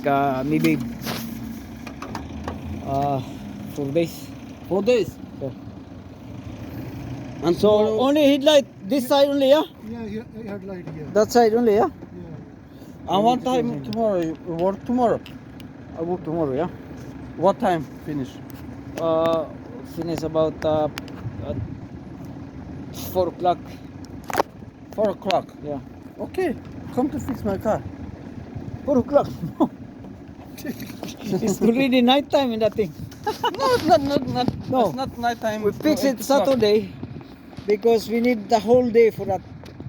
maybe 4 days. 4 days. Yeah. And So tomorrow, only headlight this side only, yeah? Yeah, headlight here. That side only, yeah? Yeah. and what time tomorrow? You work tomorrow? I work tomorrow, yeah? What time finish? Finish about at 4 o'clock. 4 o'clock. Yeah. Okay, come to fix my car. 4 o'clock? No. It's already night time in that thing. Not. No. It's not night time. We fix it 8 o'clock. Saturday because we need the whole day for that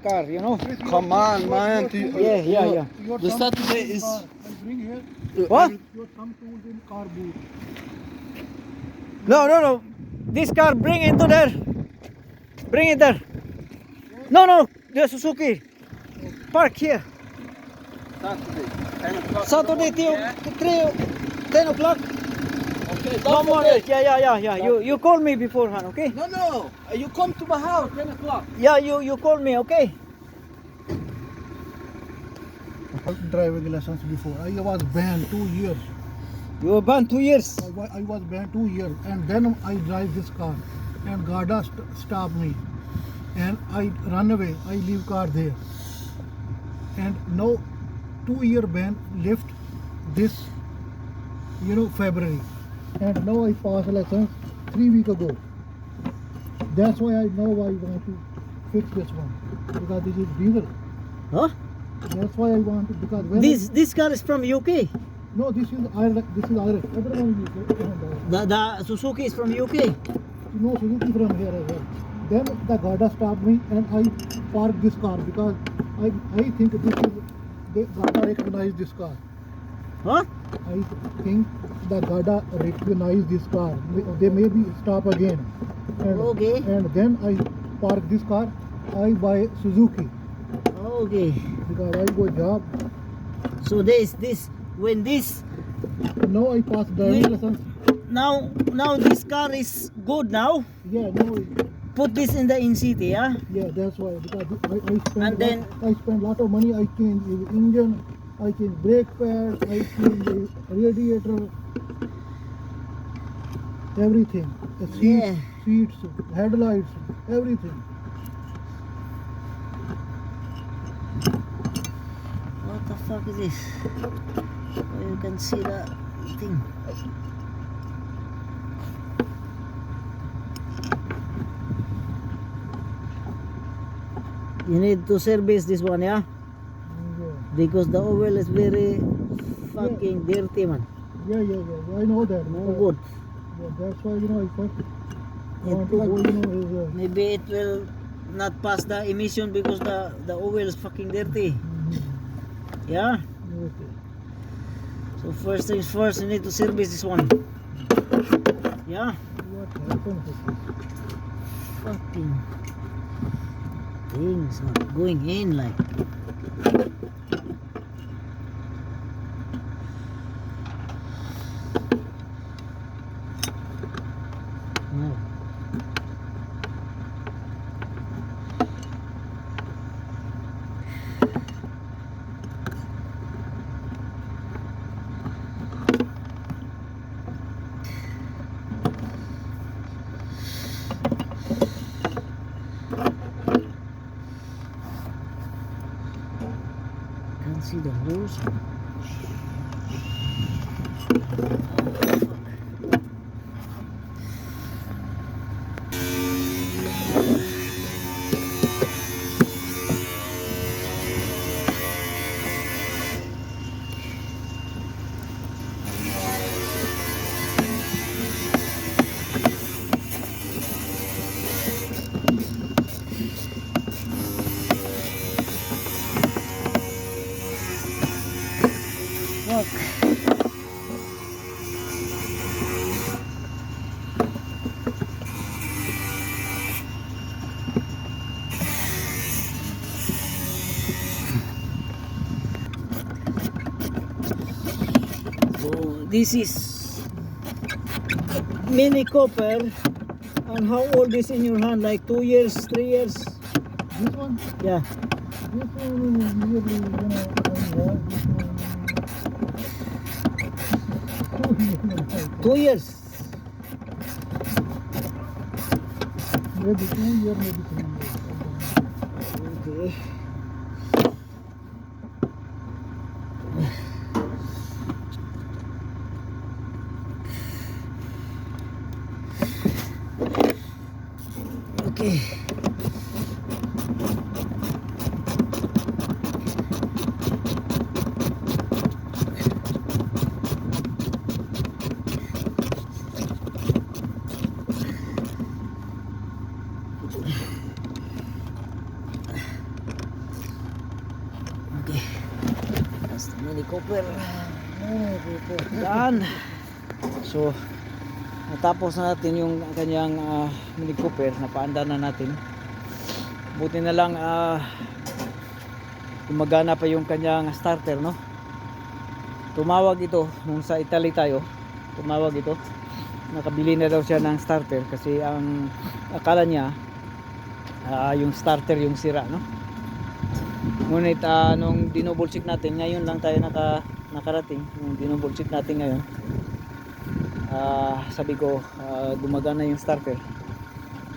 car, you know? Come on, man. Yeah. The Saturday is. I bring here. What? Your thumb tools in car boot. No. This car, bring into there. Bring it there. No. The Suzuki. Park here. Saturday. 10 o'clock. Saturday, Yeah. 10 o'clock. Okay, No don't more. forget. Yeah. You call me beforehand, okay? No. You come to my house 10 o'clock. Yeah, you call me, okay? Driving lessons before. I was banned 2 years. You were banned 2 years. I was banned 2 years, and then I drive this car, and Garda stopped me, and I run away. I leave car there, and now 2 year ban lift this, February, and now I passed license 3 weeks ago. That's why I want to fix this one, because this is diesel. Huh? That's why I want to, because when This car is from UK. no, this is Ireland. Everyone is The Suzuki is from UK. no Suzuki from here as well. Then the Garda stopped me, and I parked this car because I think this is the Garda recognize this car. Huh? I think the Garda recognize this car. They maybe stop again. And, Okay. And then I park this car. I buy Suzuki Okay. because I go job. So this when this Now I pass driving license. now this car is good now. Yeah, no. Put this in the in city, yeah? Yeah, that's why, because And then- I spend lot of money. I change the engine, I change brake pad, I change the radiator, everything. The Yeah. seats, headlights, everything. What the fuck is this? Oh, you can see the thing. You need to service this one, yeah? Yeah, Because the oil is very fucking dirty, man. yeah. I know that. No because- good. Yeah, that's why I first It want to go. won't- Maybe it will not pass the emission because the oil is fucking dirty. Yeah? Okay. So first things first, you need to service this one. Yeah? What happened with this? Fucking things not going in like. No. Can't see the hose. Fuck. So this is mini copper. And how old is in your hand? Like 2 years, 3 years? This one? Yeah. This one is nearly, 2 years. Maybe 2 years, maybe 3 years. Okay. Okay. Okay. That's the Mini Cooper. Done. So, natapos na natin yung kanyang Mini Cooper. Napaanda na natin. Buti na lang gumagana pa yung kanyang starter, no? Tumawag ito nung sa Italy tayo. Tumawag ito. Nakabili na daw siya ng starter kasi ang akala niya yung starter yung sira, no? Ngunit nung dinouble check natin, ngayon lang tayo nakarating. Nung dinouble check natin ngayon, sabi ko gumagana yung starter.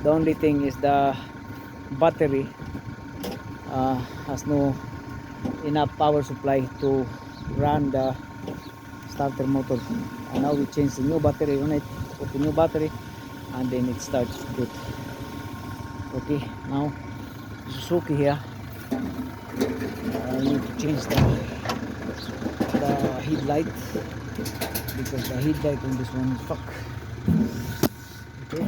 The only thing is the battery has no enough power supply to run the starter motor. And now we change the new battery on it, put the new battery, and then it starts good. Okay, now Suzuki here. I need to change the headlight because the headlight on this one is fuck. Okay.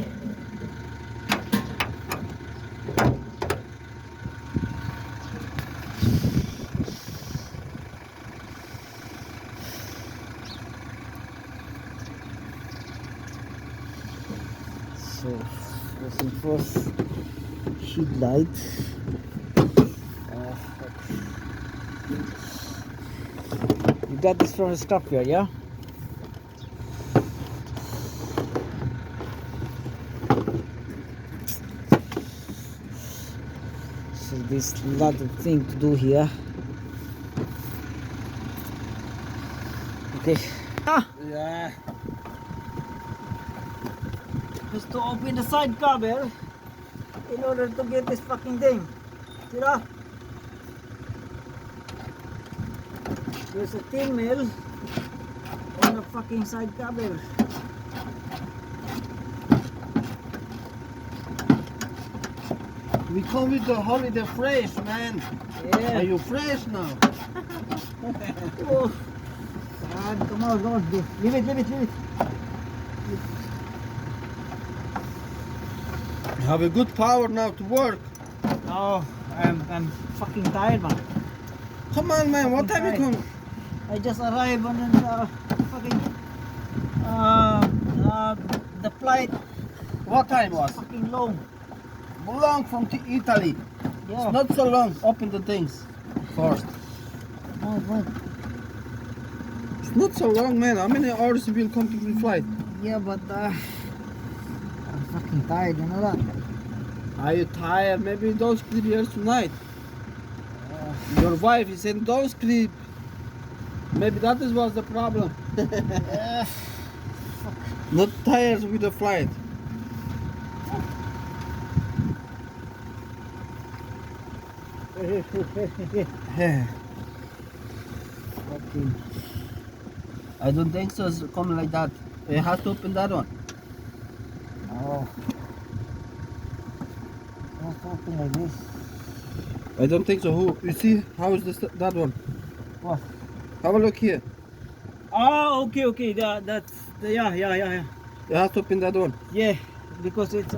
So first and first, headlight. You got this from the scrapyard, yeah? So there's a lot of thing to do here. Okay. Yeah. Just to open the side cover in order to get this fucking thing. See that? There's a tin mill on the fucking side cover. We come with the holiday fresh, man. Yeah. Are you fresh now? Oh. God, come on, come on. Leave it, leave it, leave it. You have a good power now to work. Oh, I'm fucking tired, man. Come on, man. What time you come? I just arrived on the fucking the flight What time was? fucking long. Long from Italy. Yeah. It's not so long. Open the things first. What? It's not so long, man. How many hours will come to the flight? Yeah, but I'm fucking tired, you know that? Are you tired? Maybe don't sleep here tonight. Your wife is saying don't sleep. Maybe that is was the problem. Yeah. Not tired with the flight. Okay. I don't think so. It's coming like that. You have to open that one. Oh. Just open like this. I don't think so. Who? You see? How is this? That one? What? Have a look here. Oh, okay. That's yeah. You have to open that one. Yeah, because it's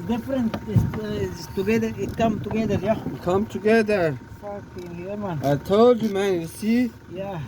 different. It's together. It come together. Yeah. Come together. Fucking yeah, man. I told you, man. You see? Yeah.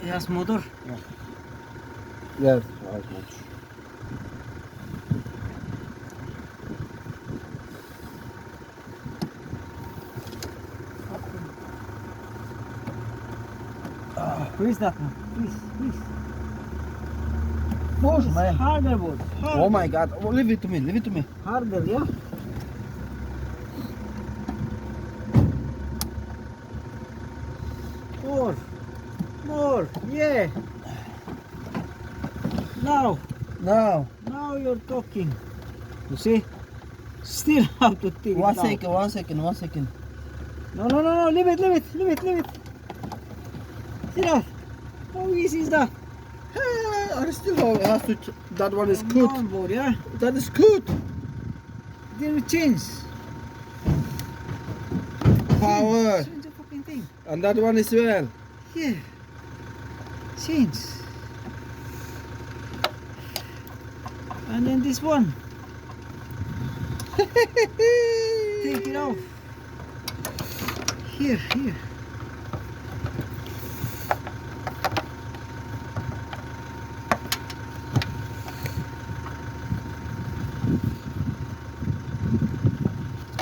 It has motor. Yes, right much. Please that one. Please. Push, It's man. harder, boy. Oh my God. Oh, leave it to me. Leave it to me. Harder, yeah? More, yeah. Now you're talking. You see? Still have to take it One down. second. No, leave it. See that? How easy is that? I still have to. That one is Come good. on, boy, yeah? That is good. Then we change. Power. Change the fucking thing. And that one is well. Yeah. Change. And then this one. Take it off. Here.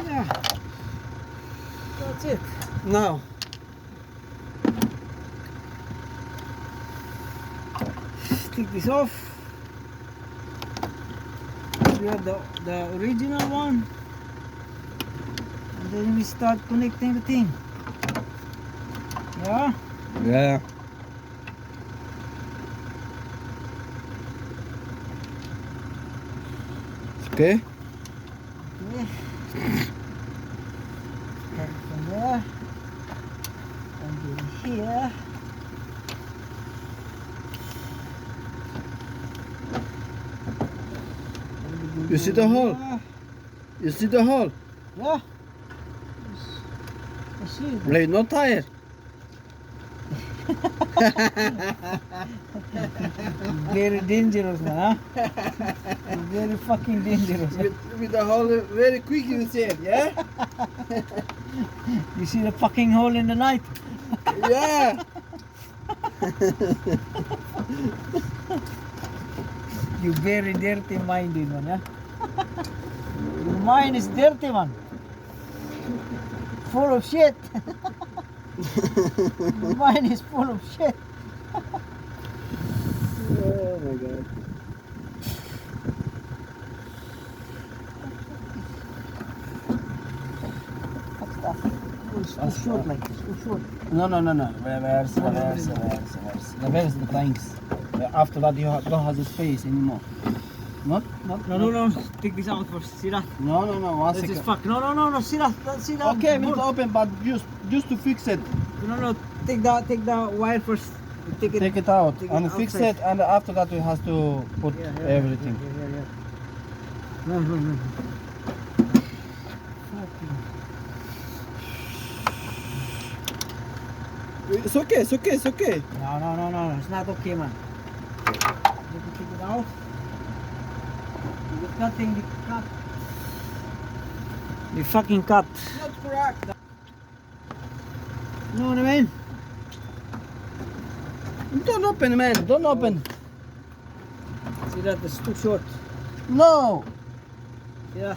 Yeah. That's it. Now. Take this off. We have the original one. And then we start connecting the thing. Yeah. Yeah. Okay. Okay. Start from there. And then here. You see the hole? You see the hole? Yeah. I see it. Like no tire. Very dangerous, man, huh? Very fucking dangerous. With the hole very quick, you said, yeah? You see the fucking hole in the night? Yeah. You very dirty minded one, yeah? Your mind is dirty one. Full of shit. Your mind is full of shit. Oh my God. It's too short, like it's too short. No. Reverse. Reverse the planks. After that, you don't have the space anymore. Not. No. Take this out first. See that? No. One This second. is fuck. No. See that? See that? Okay, we need to More. open, but just to fix it. No. Take the wire first. Take it out take it and fix outside. it, and after that we have to put everything. Yeah. No. It's okay. No. It's not okay, man. You can take it out. You're cutting the cut. The fucking cut. Not correct. You know what I mean? Don't open, man. Don't open. See that? It's too short. No. See that?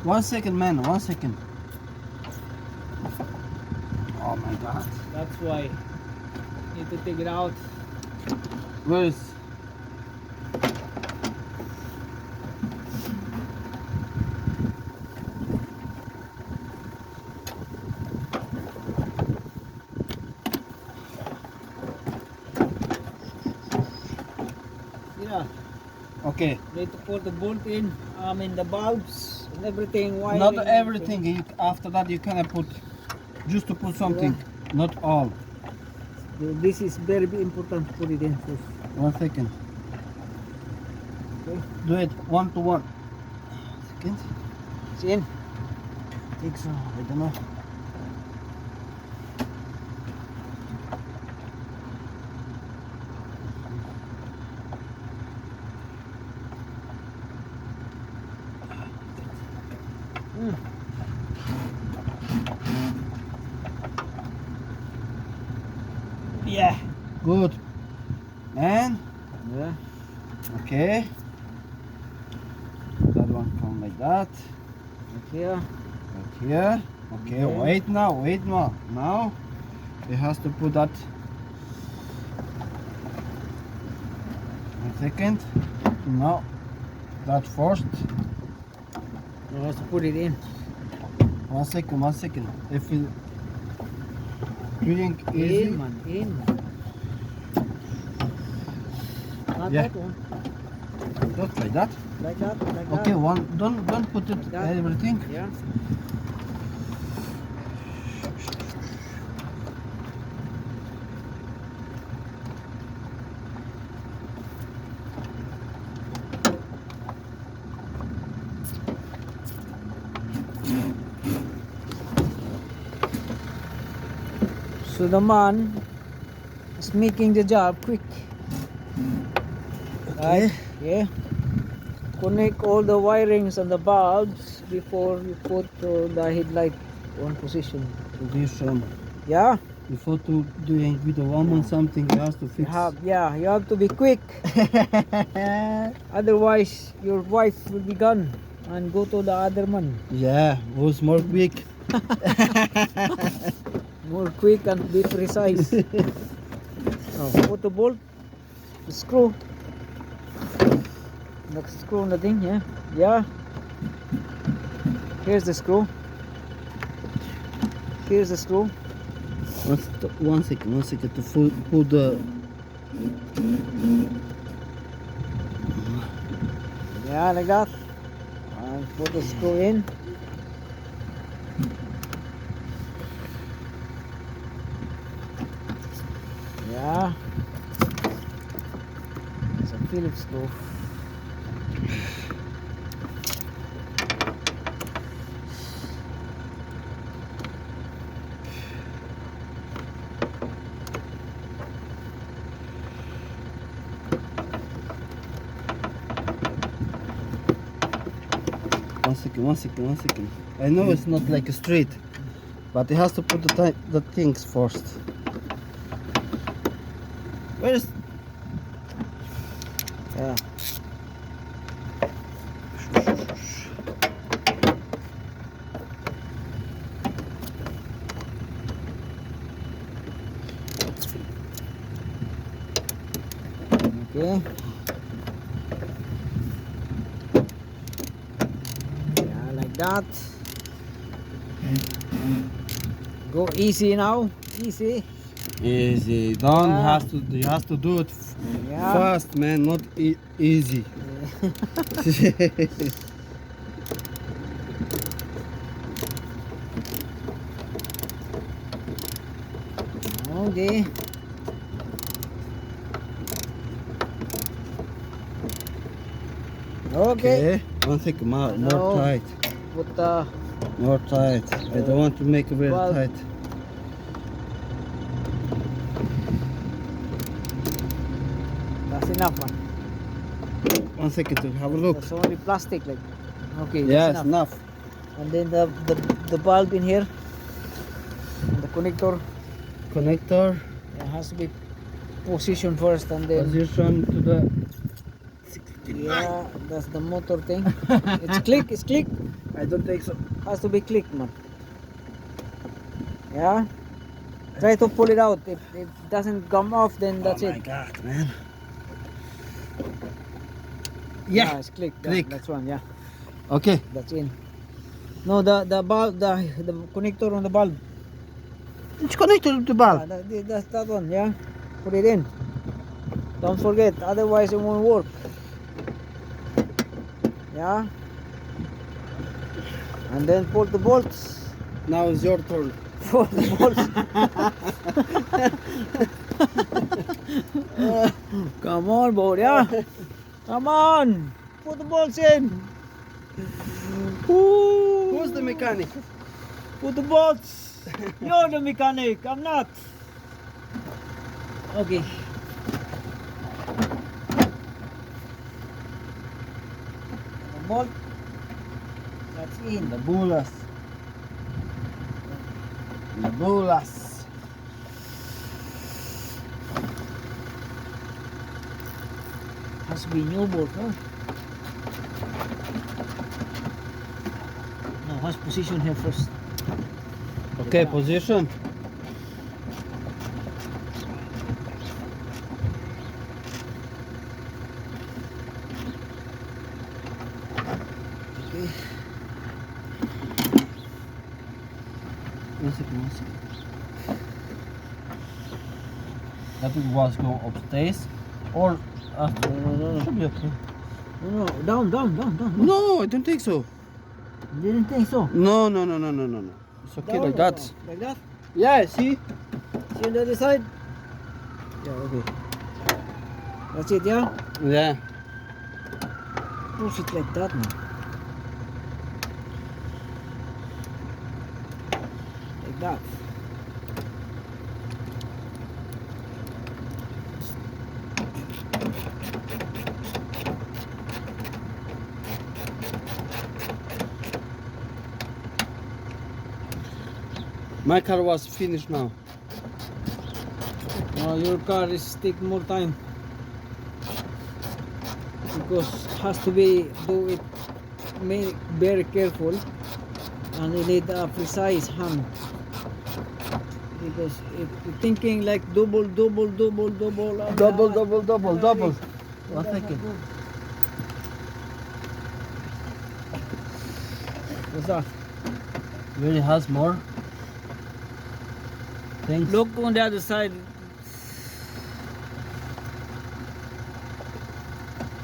1 second, man. 1 second. Oh my God. That's why you need to take it out. Where is? Yeah. Okay. Need to put the bolt in. I mean the bulbs and everything. Wiring, Not everything. After that, you cannot put. Just to put something. Not all. This is very important to put it in first. 1 second. Okay. Do it 1 to 1. Second. It's in. Think so. I don't know. Yeah, good. And Yeah. okay, that one come like that. Like here. Right here. Okay, Okay. wait now. Now we have to put that. 1 second. No, that first. You have to put it in. 1 second. If you doing easy, In, man. In, man. Not Yeah. that one. just like that. Like that. Like Okay, that. one. Don't put it Like that. everything. Yeah. So the man is making the job quick. Right? Yeah. Connect all the wirings and the bulbs before you put the headlight on position. Position. Yeah. Before to doing with the woman something, you have to You fix. have to be quick. Otherwise your wife will be gone and go to the other man. Yeah, who's more quick? More quick and be precise. Now put the bolt, the screw. The screw on the thing, yeah. Yeah. Here's the screw. Here's the screw. 1 second to put the. Yeah, like that. And put the screw in. Yeah. It's a Phillips screw. One second. I know it's not like a straight, but it has to put the things first. Where is? Yeah. Okay. Yeah, like that. Go easy now. Easy. Easy. Don't Yeah. have to. You have to do it Yeah. fast, man. Not easy. Okay. Okay. 1 second. More Now- tight. Put the More tight. I don't want to make it very Well- tight. that's enough, man. 1 second to have a look. That's only plastic, like. Okay. Yeah, That's it's enough. enough. And then the bulb in here. And the connector. Connector. It has to be positioned first, and then Position to the. yeah, that's the motor thing. It's click. It's click. I don't think so. Has to be clicked, man. Yeah. Try to pull it out. If it doesn't come off, then that's Oh it. my god, man. Yeah, Yeah. it's clicked. Click. That's one. Yeah, Okay. that's in. No, the bulb, the connector on the bulb. It's connected to the Yeah, bulb. that's that one. Yeah, put it in. Don't forget, otherwise it won't work. Yeah. And then pull the bolts. Now it's your turn. Pull the bolts. Come on, boy. Yeah. Come on. Put the bolts in. Who's the mechanic? Put the bolts. You're the mechanic. I'm not. Okay. The bolt. That's in. The bulas. The bulas. Has to be new bolt, no? No, has position here first. Okay, position. Okay. One second, one second. That was go upstairs or after. No. Should be okay. No, down. No, I don't think so. Didn't think so. No. It's okay Down like or that. down? Like that? Yeah, see? See on the other side? Yeah, okay. That's it, yeah? Yeah. Push it like that now. Like that. My car was finished now. Your car is take more time because has to be do it very careful and you need a precise hand because if you're thinking like double and Double. One second. What's that? Really has more things. Look on the other side.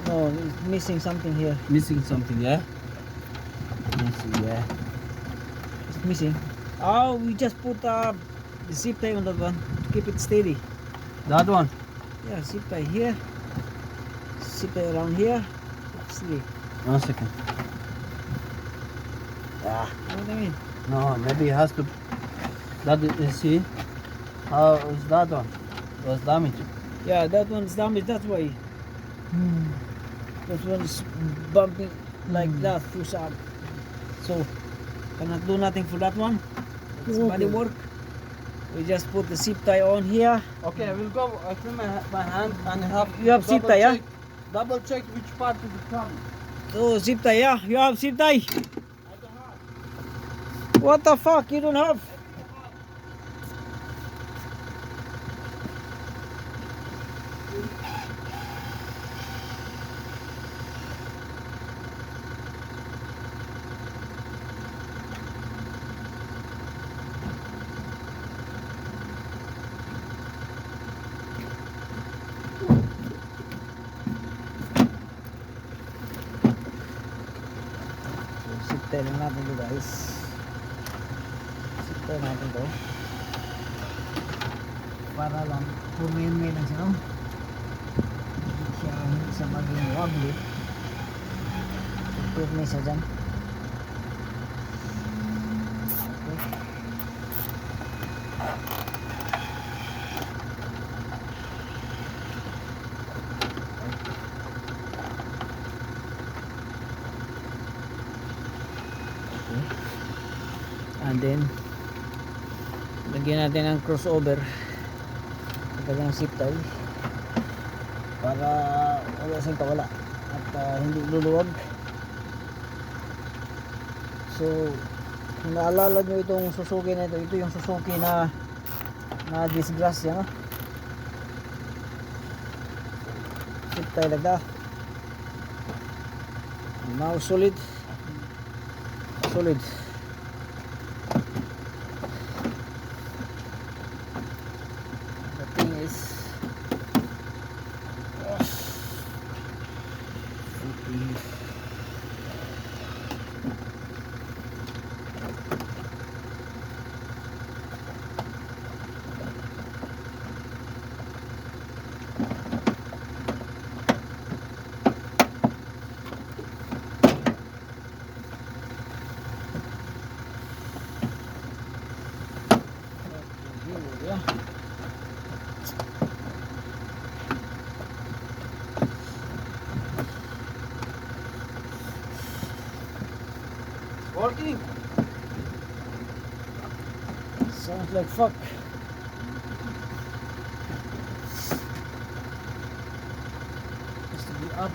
No, it's missing something here. Missing something, yeah? Missing, yeah. It's missing. Oh, we just put the zip tie on that one to keep it steady. That one. Yeah, zip tie here. Zip tie around here. It's steady. 1 second. Ah, you know what I mean? No, maybe it has to. That is, see? How is that one? It was damaged. Yeah, that one's damaged. That's why. That one's bumping like that. Push up. So cannot do nothing for that one. It's body work. We just put the zip tie on here. Okay, I will go. I clean my hand and have. You have zip tie, yeah? Double check which part is the problem. So zip tie, yeah? You have zip tie? What the fuck? You don't have? Zip tie lang natin to, guys. Zip tie natin to. Para lang, humihingi lang siya, no? Hindi siya maging wobbly. Put na siya dyan. Okay. And then lagyan natin ang crossover lagyan ng zip tie para wala siyang kawala at hindi luluwag. So kung naalala nyo itong Suzuki na ito, ito yung Suzuki na disgrasya, no? Zip tie like that. Now solid. The thing is yeah. Working. Sounds like fuck. Has to be Up.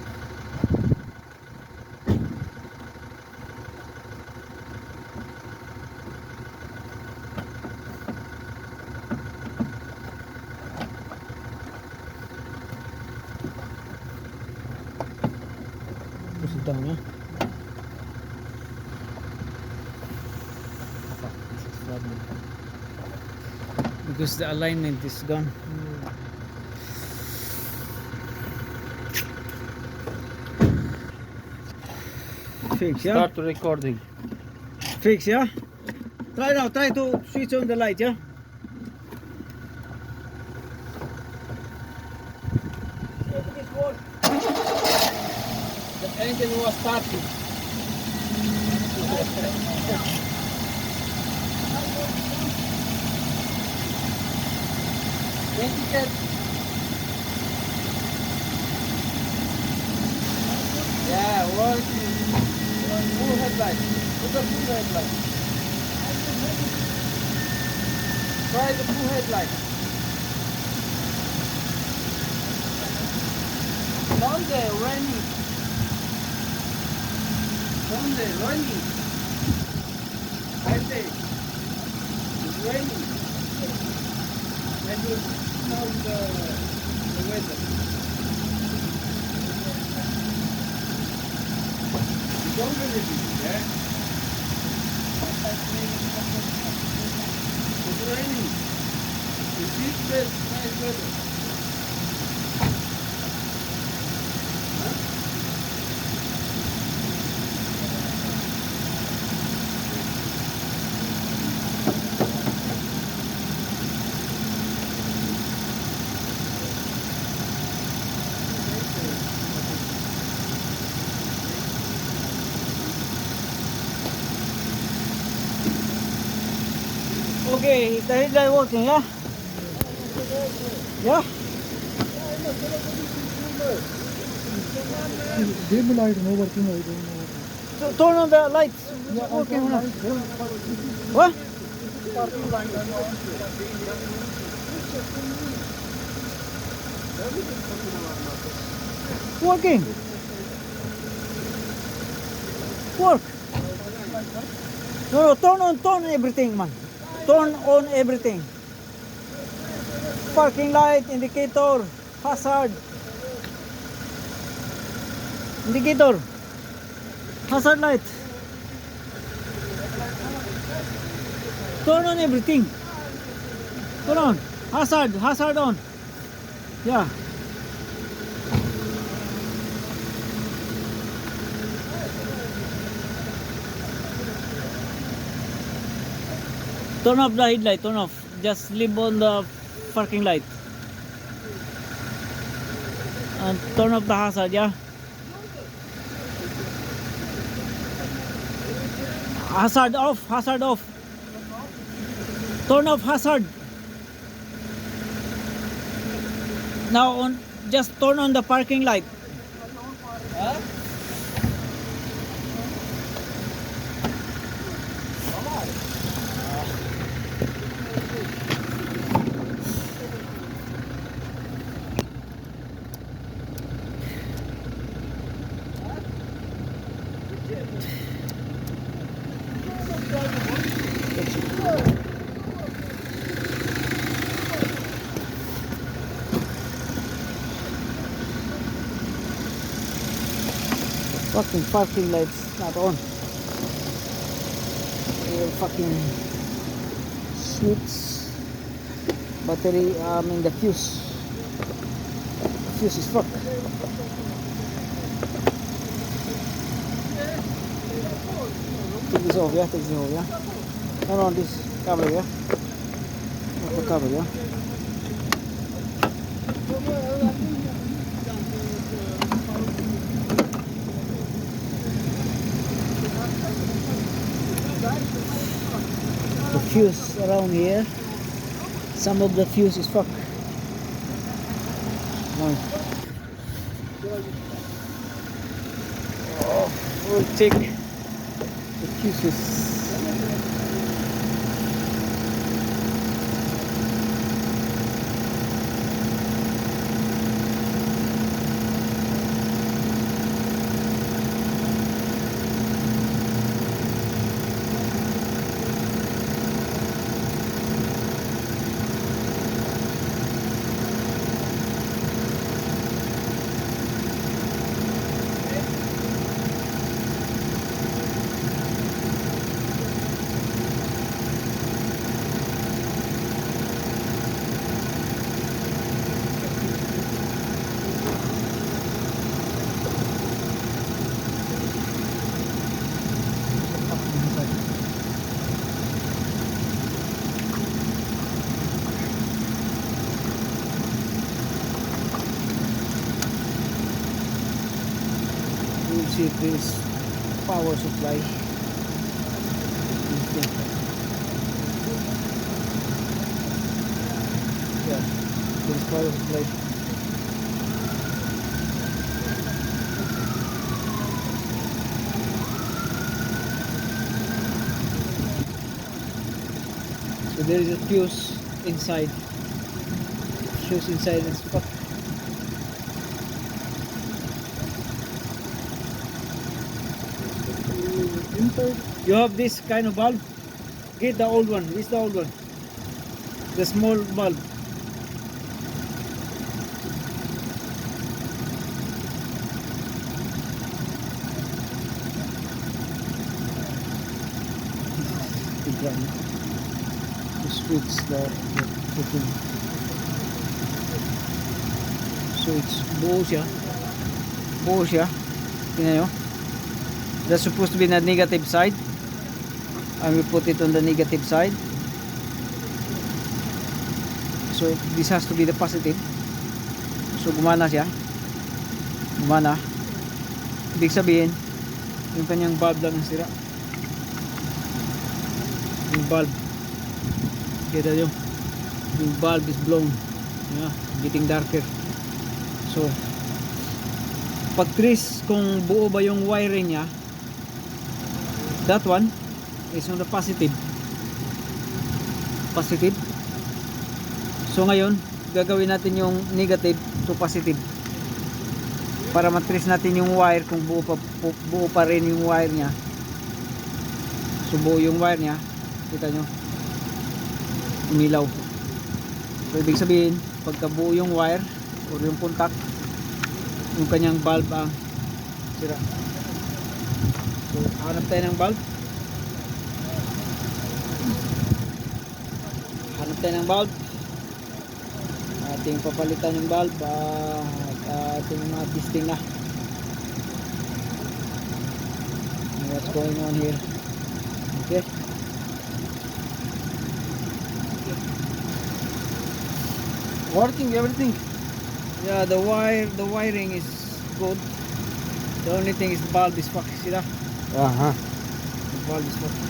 Push it down, yeah? Fuck, this is problem. Because the alignment is gone. Fix, yeah? Start recording. Fix, yeah? Try now, try to switch on the light, yeah? The engine was starting. Don't you get? Yeah, working. Full headlight. Look at full headlight. Try the full headlight. Sunday, raining. Sunday, raining. I say, it's raining. And you know the weather. You don't believe it, yeah? It's raining. You see, it's nice weather. Okay, is the headlight working, yeah? Yeah? Dim light, no working light. So, turn on the lights. Okay, what? Working. Work. No, turn everything, man. Turn on everything. Parking light, indicator, hazard. Indicator. Hazard light. Turn on everything. Turn on. Hazard on. Yeah. Turn off the headlight, turn off. Just leave on the parking light. And turn off the hazard, yeah? Hazard off, hazard off. Turn off hazard. Now on, just turn on the parking light. Huh? Fucking parking lights not on. Fucking switch battery, I mean the fuse. Fuse is fucked. Take this off, yeah? Take this off, yeah? Turn on this cover, yeah? Off the cover, yeah? The fuse around here, some of the fuse is fucked. One. Oh, we'll check the fuses. see this power supply. Yeah, this power supply. So there is a fuse inside. Fuse inside this spot. Inside. You have this kind of bulb? Get the old one. This is the old one. The small bulb. The drum. The switch, the fitting. So it's buo siya. Buo siya. Tingnan nyo. That's supposed to be the negative side. I will put it on the negative side. So this has to be the positive. So gumana siya. Gumana. Ibig sabihin, yung kanyang bulb lang ang sira. Yung bulb. Kita nyo. Yung bulb is blown. Yeah, getting darker. So pag trace kung buo ba yung wiring niya, that one is on the positive. Positive. So ngayon, gagawin natin yung negative to positive. Para matrace natin yung wire kung buo pa rin yung wire niya. So buo yung wire niya. Kita nyo. Umilaw. So ibig sabihin, pagka buo yung wire or yung contact, yung kanyang bulb ang sira. So hanap tayo ng bulb. Hanap tayo ng bulb. Ating papalitan ng bulb at ating mga testing na. What's going on here? Okay. Working everything. Yeah, the wiring is good. The only thing is the bulb is fucked. See that? The bulb is fucked.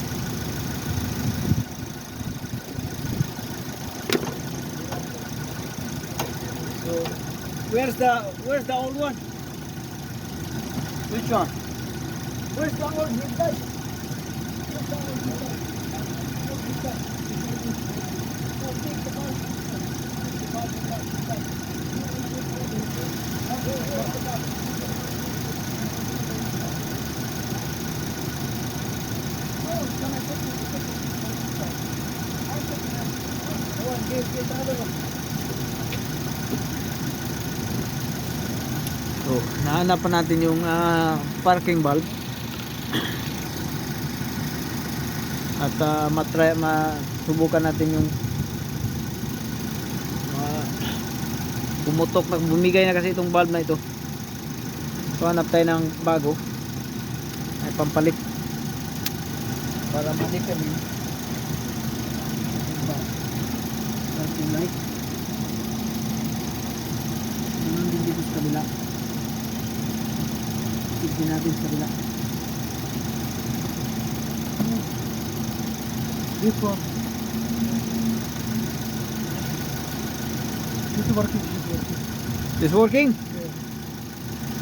So where's the old one? Which one? Where's the old one, guys? Where's the old one? So, nahanapan natin yung parking bulb. At masubukan natin yung pumutok na, bumigay na kasi itong bulb na ito. So hanap tayo ng bago ay pampalit para ma-determine parking light. Ganun din dito sa kabila. Tignan natin sa kabila. This one. This is working. This working?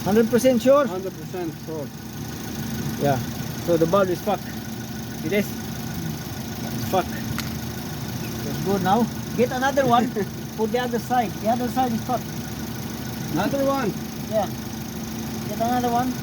Yeah. 100% sure? 100% sure. Yeah. So the bulb is fucked. It is. It's fucked. That's good now. Get another one. Put the other side. The other side is fucked. Another one. Yeah. Get another one.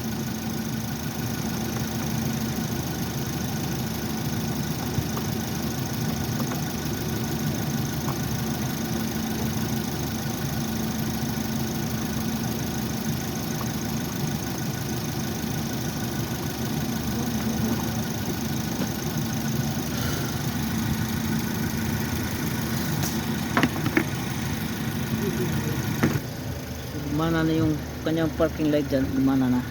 Gumana na yung kanyang parking light dyan. Gumana na.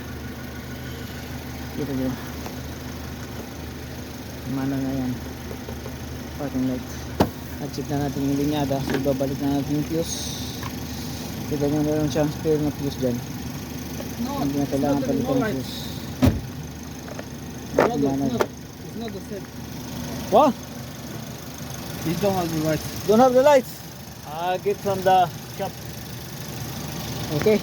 Dito dito. Gumana na yan. Parking light. At check na natin yung linyada. So babalik na natin yung fuse. Kita nyo meron siyang spare na fuse dyan. No, Hindi na it's kailangan not palitan anymore yung like fuse. Brother, Manual. it's not the same. What? These don't have the lights. Don't have the lights. Get from the shop. Okay.